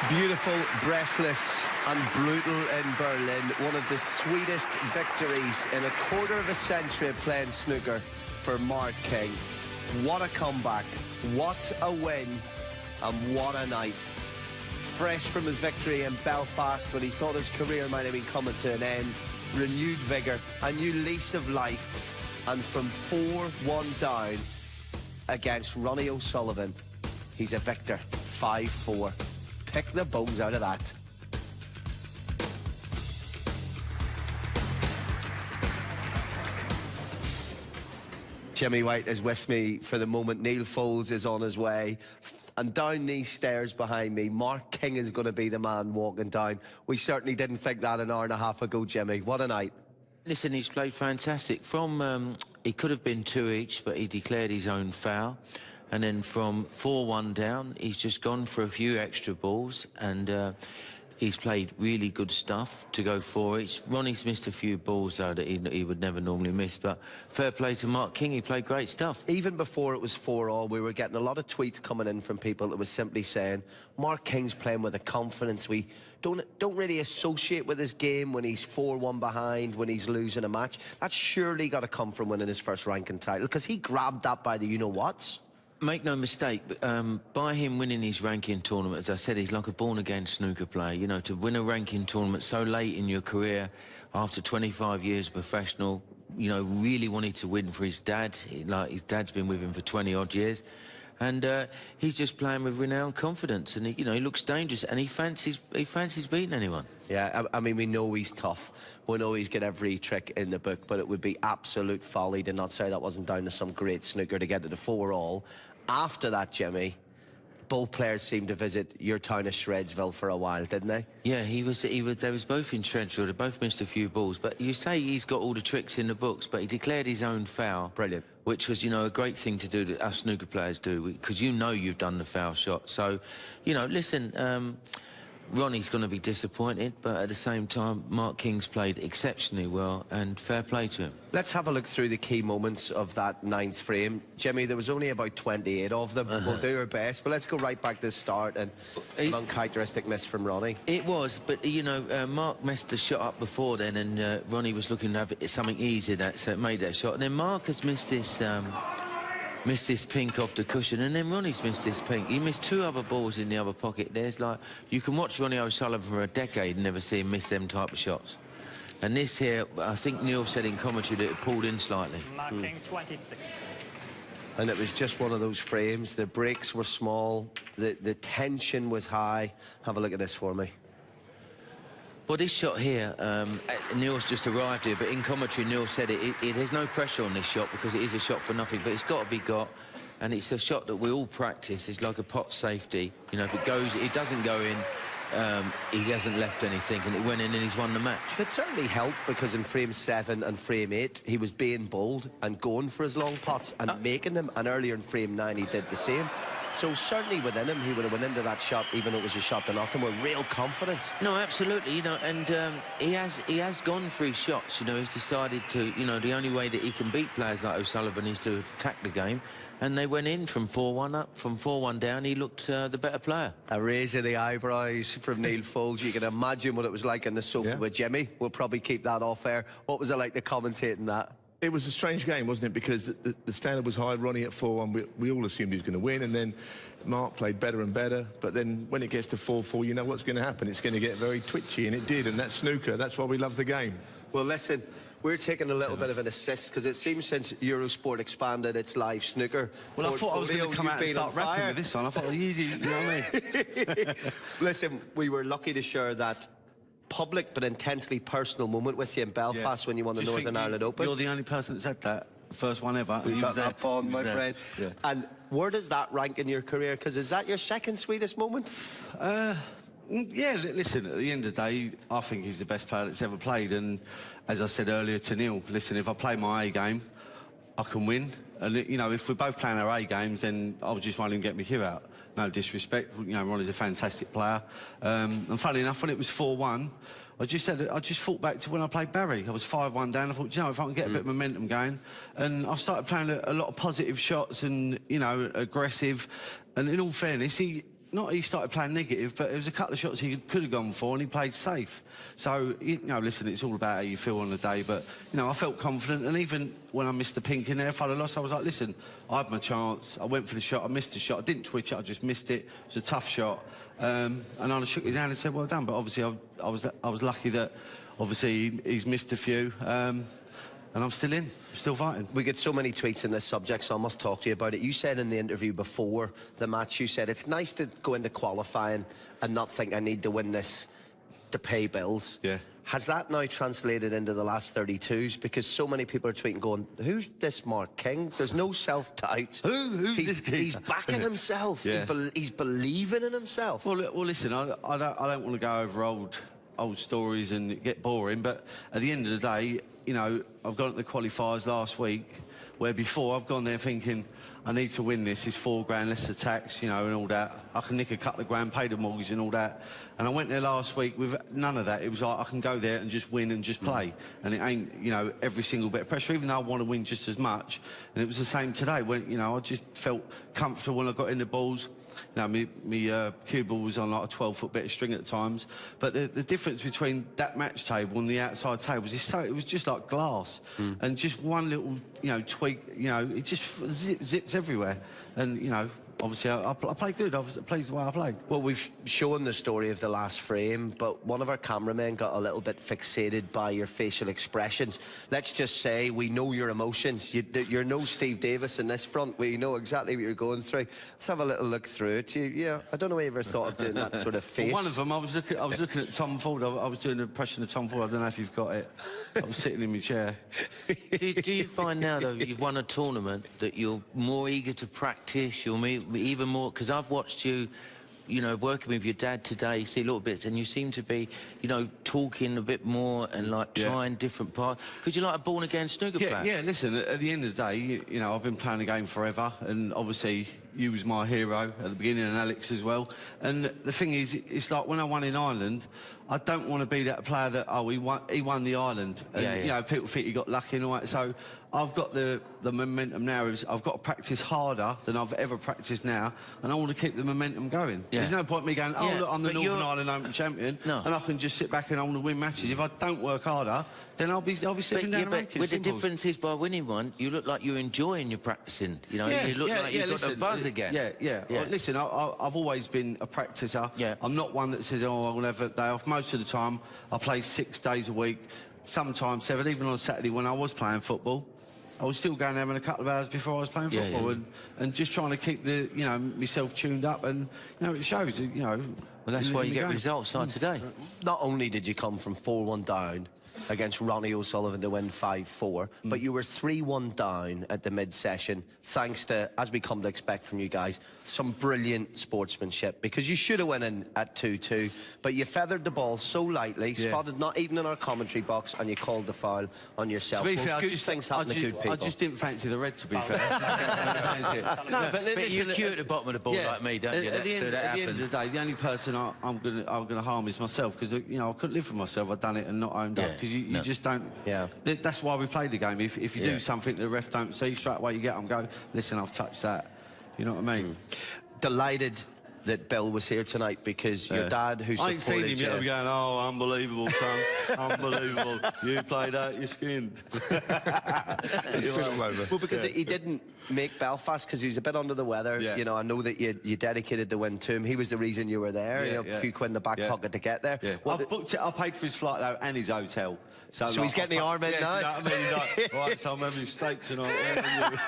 Beautiful, breathless and brutal in Berlin. One of the sweetest victories in a quarter of a century of playing snooker for Mark King. What a comeback, what a win, and what a night. Fresh from his victory in Belfast when he thought his career might have been coming to an end. Renewed vigour, a new lease of life. And from 4-1 down against Ronnie Sullivan, he's a victor, 5-4. Pick the bones out of that. Jimmy White is with me for the moment. Neil Foulds is on his way. And down these stairs behind me, Mark King is going to be the man walking down. We certainly didn't think that an hour and a half ago, Jimmy. What a night. Listen, he's played fantastic. From, he could have been 2 each, but he declared his own foul. And then from 4-1 down, he's just gone for a few extra balls, and he's played really good stuff to go 4 each. Ronnie's missed a few balls, though, that he would never normally miss, but fair play to Mark King, he played great stuff. Even before it was 4-all, we were getting a lot of tweets coming in from people that was simply saying, Mark King's playing with a confidence we don't really associate with his game when he's 4-1 behind, when he's losing a match. That's surely got to come from winning his first ranking title, because he grabbed that by the you-know-whats. Make no mistake, by him winning his ranking tournament, as I said, he's like a born-again snooker player. You know, to win a ranking tournament so late in your career, after 25 years professional, you know, really wanted to win for his dad. Like, his dad's been with him for 20-odd years. And he's just playing with renowned confidence, and he looks dangerous, and he fancies beating anyone. Yeah, I mean, we know he's tough. We know he's got every trick in the book, but it would be absolute folly to not say that wasn't down to some great snooker to get to the 4-all. After that, Jimmy, both players seemed to visit your town of Shredsville for a while, didn't they? Yeah, they was both in Shredsville. They both missed a few balls, but you say he's got all the tricks in the books, but he declared his own foul. Brilliant. Which was, a great thing to do that us snooker players do, because you've done the foul shot. So, listen, Ronnie's going to be disappointed, but at the same time, Mark King's played exceptionally well, and fair play to him. Let's have a look through the key moments of that 9th frame. Jimmy, there was only about 28 of them. We'll do our best, but let's go right back to the start, and an uncharacteristic miss from Ronnie. It was, but, Mark messed the shot up before then, and Ronnie was looking to have something easy, so it made that shot. And then Mark has missed this pink off the cushion, and then Ronnie's missed this pink. He missed 2 other balls in the other pocket. There's like, you can watch Ronnie O'Sullivan for a decade and never see him miss them type of shots. And this here, I think Neil said in commentary that it pulled in slightly. Marking 26. And it was just one of those frames. The breaks were small, the tension was high. Have a look at this for me. Well, this shot here, Neil's just arrived here, but in commentary, Neil said there's no pressure on this shot because it is a shot for nothing, but it's got to be got, and it's a shot that we all practice. It's like a pot safety. If it doesn't go in, he hasn't left anything, and it went in and he's won the match. It certainly helped, because in frame 7 and frame 8, he was being bold and going for his long pots and making them, and earlier in frame 9, he did the same. So certainly within him, he would have went into that shot, even though it was a shot to nothing, with real confidence. No, absolutely, and he has gone for his shots. He's decided to, the only way that he can beat players like O'Sullivan is to attack the game. And they went in from 4-1 up, from 4-1 down. He looked the better player. A raise of the eyebrows from Neil Foulds. You can imagine what it was like on the sofa with Jimmy. We'll probably keep that off air. What was it like to commentate in that? It was a strange game, wasn't it? Because the standard was high, Ronnie at 4-1. We all assumed he was going to win, and then Mark played better and better. But then when it gets to 4-4, you know what's going to happen. It's going to get very twitchy, and it did, and that's snooker. That's why we love the game. Well, listen, we're taking a little bit of an assist, because it seems since Eurosport expanded its live snooker... Well, I thought I was going to come out and start rapping with this one. I thought it was easy, you know what I mean? Listen, we were lucky to share that public but intensely personal moment with you in Belfast when you won the Northern Ireland Open. You're the only person that's had that. First one ever. We got that bond, my friend. Yeah. And where does that rank in your career? Because is that your second sweetest moment? Yeah, listen, at the end of the day, I think he's the best player that's ever played. And as I said earlier to Neil, listen, if I play my A game, I can win. And, if we're both playing our A games, then I just won't even get my cue out. No disrespect, Ronnie's a fantastic player. And funny enough, when it was 4-1, I just thought back to when I played Barry. I was 5-1 down. I thought, if I can get a bit of momentum going, and I started playing a lot of positive shots and aggressive. And in all fairness, not he started playing negative, but there was a couple of shots he could have gone for, and he played safe. So, you know, listen, it's all about how you feel on the day, but, you know, I felt confident, and even when I missed the pink in there, if I'd have lost, I was like, listen, I had my chance, I went for the shot, I missed the shot, I didn't twitch it, I just missed it. It was a tough shot. And I shook his hand and said, well done, but obviously I was lucky that, obviously, he's missed a few. And I'm still in, still fighting. We get so many tweets on this subject, so I must talk to you about it. You said in the interview before the match, you said it's nice to go into qualifying and not think I need to win this to pay bills. Yeah. Has that now translated into the last 32s? Because so many people are tweeting going, who's this Mark King? There's no self-doubt. Who's this kid? He's backing himself. Yeah. He's believing in himself. Well, listen, I don't want to go over old stories and get boring, but at the end of the day, you know, I've gone to the qualifiers last week, where before I've gone there thinking, I need to win this, it's £4 less the tax, you know, and all that. I can nick a couple of grand, pay the mortgage and all that. And I went there last week with none of that. It was like, I can go there and just win and just play. And it ain't, you know, every single bit of pressure, even though I want to win just as much. And it was the same today, when, you know, I just felt comfortable when I got in the balls. Now, my cue ball was on like a 12-foot bit of string at times. But the difference between that match table and the outside tables is it was just like glass. And just one little, you know, tweak, you know, it just zips everywhere. And, you know, obviously, I played good. I was pleased the way I played. Well, we've shown the story of the last frame, but one of our cameramen got a little bit fixated by your facial expressions. Let's just say we know your emotions. You're no Steve Davis in this front. We know exactly what you're going through. Let's have a little look through it. Yeah, I don't know if you ever thought of doing that sort of face. Well, one of them, I was looking at Tom Ford. I was doing an impression of Tom Ford. I don't know if you've got it. I was sitting in my chair. Do you find now, though, you've won a tournament, that you're more eager to practice, you're even more, because I've watched you, you know, working with your dad today, see little bits, and you seem to be, you know, talking a bit more and, like, trying different parts. Because you're like a born-again snooker player. Yeah, listen, at the end of the day, you know, I've been playing the game forever, and obviously you was my hero at the beginning, and Alex as well. And the thing is, it's like when I won in Ireland, I don't want to be that player that, oh, he won the Ireland. And, you know, people think he got lucky and all that. So I've got the momentum now. I've got to practice harder than I've ever practiced now, and I want to keep the momentum going. There's no point me going, oh, look, I'm the Northern Ireland Open champion, and I can just sit back and I want to win matches. If I don't work harder, then I'll be slipping down the rankings. But the difference is, by winning one, you look like you're enjoying your practicing. You know, you look like you've got a buzz again. Well, listen, I've always been a practicer. I'm not one that says, oh, I'll have a day off. Most of the time, I play 6 days a week, sometimes 7, even on Saturday when I was playing football. I was still going and having a couple of hours before I was playing football, and just trying to keep myself tuned up, and, you know, it shows, you know. Well, that's why you get results like today. Not only did you come from 4-1 down against Ronnie Sullivan to win 5-4, but you were 3-1 down at the mid-session, thanks to, as we come to expect from you guys, some brilliant sportsmanship, because you should have went in at 2-2, but you feathered the ball so lightly, spotted not even in our commentary box, and you called the foul on yourself. To be fair, good things happen to good people. I just didn't fancy the red, to be fair. No, but you cue at the bottom of the ball like me, don't you? At the end of the day, the only person I'm gonna harm is myself, because, you know, I couldn't live with myself. I've done it and not owned up, because you just don't. That's why we play the game. If you do something the ref don't see, straight away you get them go, listen, I've touched that. You know what I mean? Delighted that Bill was here tonight, because your dad, who supported you... I ain't seen him yet. I'm going, oh, unbelievable, son. Unbelievable. You played out your skin. Well, because he didn't make Belfast, because he was a bit under the weather. You know, I know that you dedicated the win to him. He was the reason you were there. You know, a few quid in the back pocket to get there. I've booked it. I paid for his flight, though, and his hotel. So he's getting the arm in now? You know what I mean? He's like, right, so I'm having steak tonight.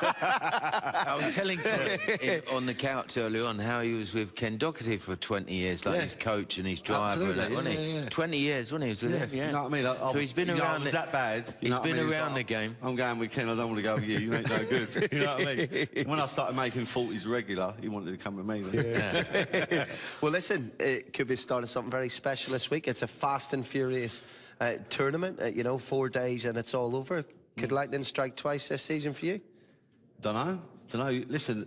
I was telling Colin on the couch earlier on how he was with Ken Doherty for 20 years, like his coach and his driver, and that, wasn't he? 20 years, wasn't he? Was with him, You know what I mean? So he's been around. Was that bad? He's been around the game. I'm going with Ken. I don't want to go with you. You ain't no good. You know what I mean? When I started making 40s regular, he wanted to come with me. Well, listen, it could be the start of something very special this week. It's a fast and furious tournament. You know, 4 days and it's all over. Could lightning strike twice this season for you? Don't know. Listen,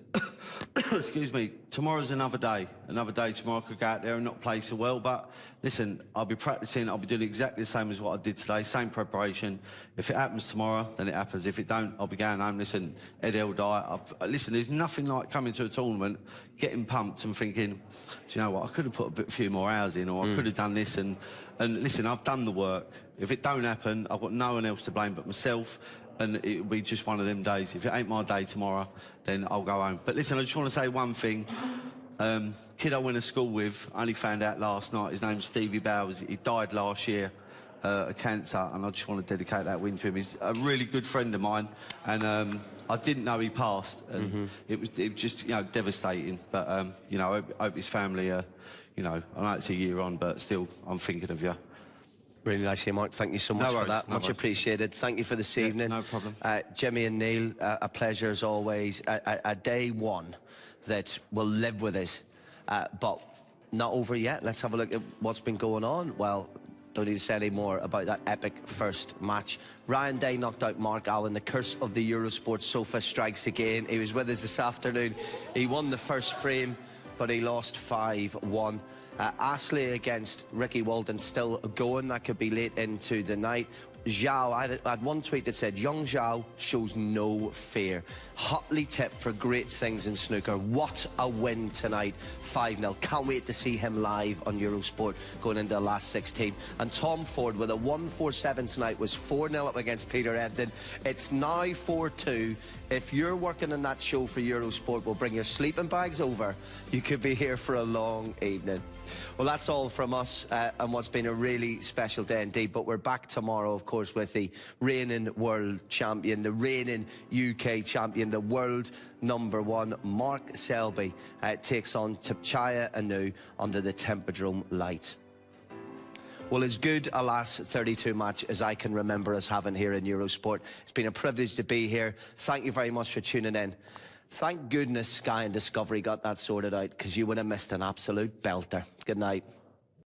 excuse me, tomorrow's another day. Another day tomorrow I could go out there and not play so well, but listen, I'll be practicing, I'll be doing exactly the same as what I did today, same preparation. If it happens tomorrow, then it happens. If it don't, I'll be going home. Listen, Ed Eldie, listen, there's nothing like coming to a tournament, getting pumped and thinking, do you know what, I could have put a few more hours in, or I could have done this, and listen, I've done the work. If it don't happen, I've got no one else to blame but myself, and it'll be just one of them days. If it ain't my day tomorrow, then I'll go home. But listen, I just want to say one thing. Kid I went to school with, I only found out last night, his name's Stevie Bowers. He died last year of cancer, and I just want to dedicate that win to him. He's a really good friend of mine, and I didn't know he passed, and it was just, you know, devastating. But, you know, I hope his family, you know, I know it's a year on, but still, I'm thinking of you. Really nice here, Mark. Thank you so much for that. No Much worries. Appreciated. Thank you for this evening. No problem. Jimmy and Neil, a pleasure as always. A day one that will live with us, but not over yet. Let's have a look at what's been going on. Well, don't need to say any more about that epic first match. Ryan Day knocked out Mark Allen. The curse of the Eurosport sofa strikes again. He was with us this afternoon. He won the first frame, but he lost 5-1. Ashley against Ricky Walden still going. That could be late into the night. Zhao, I had one tweet that said, young Zhao shows no fear. Hotly tipped for great things in snooker. What a win tonight, 5-0. Can't wait to see him live on Eurosport going into the last 16. And Tom Ford with a 1-4-7 tonight was 4-0 up against Peter Ebden. It's now 4-2. If you're working on that show for Eurosport, we'll bring your sleeping bags over. You could be here for a long evening. Well, that's all from us and what's been a really special day indeed. But we're back tomorrow, of course, with the reigning world champion, the reigning UK champion, the world #1, Mark Selby, takes on Tapchaya Anu under the Tempodrome lights. Well, as good a last 32 match as I can remember us having here in Eurosport. It's been a privilege to be here. Thank you very much for tuning in. Thank goodness Sky and Discovery got that sorted out, because you would have missed an absolute belter. Good night.